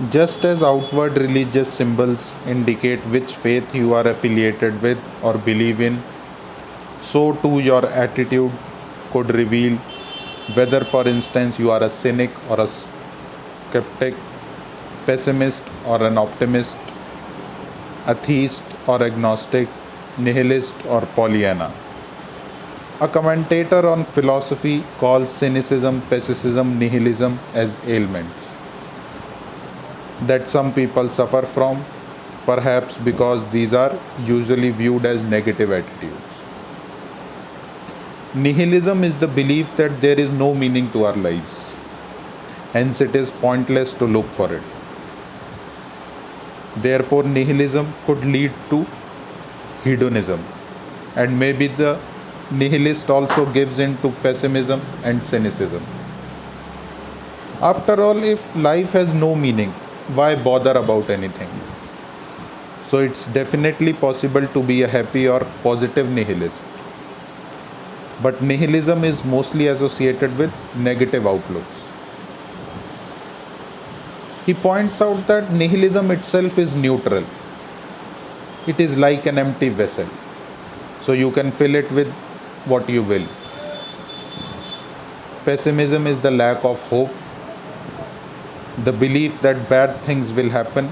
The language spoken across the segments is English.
Just as outward religious symbols indicate which faith you are affiliated with or believe in, so too your attitude could reveal whether, for instance, you are a cynic or a skeptic, pessimist or an optimist, atheist or agnostic, nihilist or Pollyanna. A commentator on philosophy calls cynicism, pessimism, nihilism as ailments that some people suffer from, perhaps because these are usually viewed as negative attitudes. Nihilism is the belief that there is no meaning to our lives, hence, it is pointless to look for it. Therefore, nihilism could lead to hedonism, and maybe the nihilist also gives in to pessimism and cynicism. After all, if life has no meaning, why bother about anything? So, it's definitely possible to be a happy or positive nihilist. But nihilism is mostly associated with negative outlooks. He points out that nihilism itself is neutral. It is like an empty vessel. So you can fill it with what you will. Pessimism is the lack of hope, the belief that bad things will happen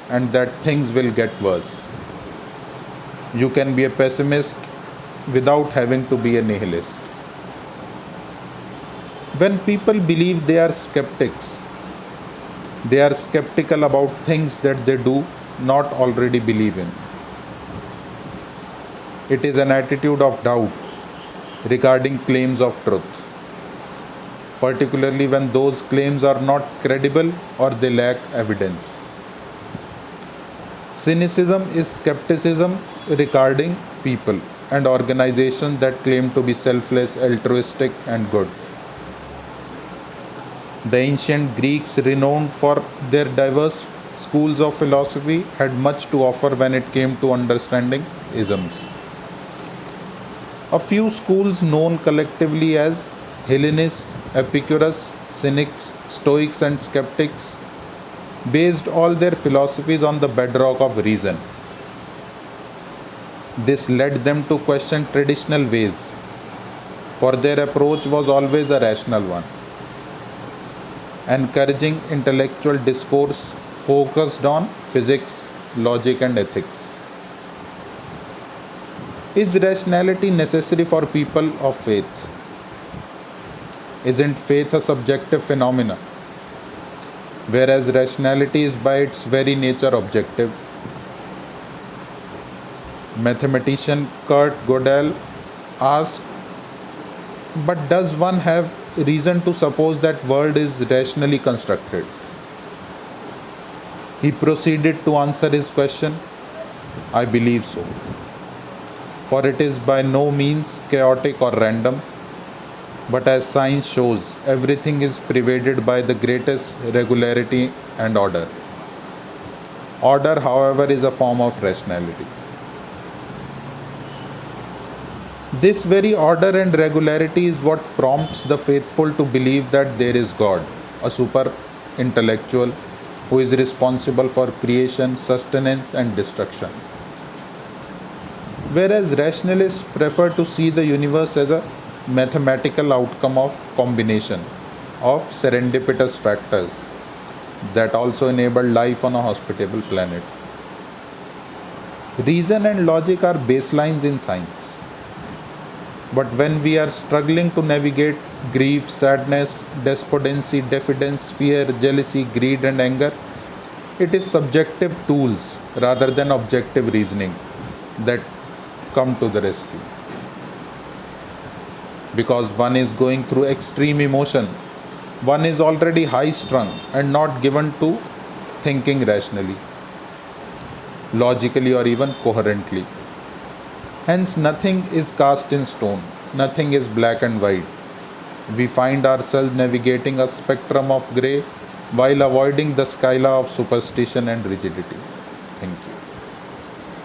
and that things will get worse. You can be a pessimist without having to be a nihilist. When people believe they are skeptics, they are skeptical about things that they do not already believe in. It is an attitude of doubt regarding claims of truth, particularly when those claims are not credible or they lack evidence. Cynicism is skepticism regarding people and organizations that claim to be selfless, altruistic, and good. The ancient Greeks, renowned for their diverse schools of philosophy, had much to offer when it came to understanding isms. A few schools known collectively as Hellenists, Epicurus, Cynics, Stoics, and Skeptics based all their philosophies on the bedrock of reason. This led them to question traditional ways, for their approach was always a rational one, encouraging intellectual discourse focused on physics, logic, and ethics. Is rationality necessary for people of faith? Isn't faith a subjective phenomena, whereas rationality is by its very nature objective? Mathematician Kurt Gödel asked, but does one have reason to suppose that world is rationally constructed? He proceeded to answer his question, I believe so. For it is by no means chaotic or random, but as science shows, everything is pervaded by the greatest regularity and order. Order, however, is a form of rationality. This very order and regularity is what prompts the faithful to believe that there is God, a super intellectual who is responsible for creation, sustenance, and destruction. Whereas rationalists prefer to see the universe as a mathematical outcome of combination of serendipitous factors that also enable life on a hospitable planet. Reason and logic are baselines in science. But when we are struggling to navigate grief, sadness, despondency, diffidence, fear, jealousy, greed, and anger, it is subjective tools rather than objective reasoning that come to the rescue. Because one is going through extreme emotion, one is already high strung and not given to thinking rationally, logically, or even coherently. Hence, nothing is cast in stone, nothing is black and white. We find ourselves navigating a spectrum of grey while avoiding the skyla of superstition and rigidity. Thank you.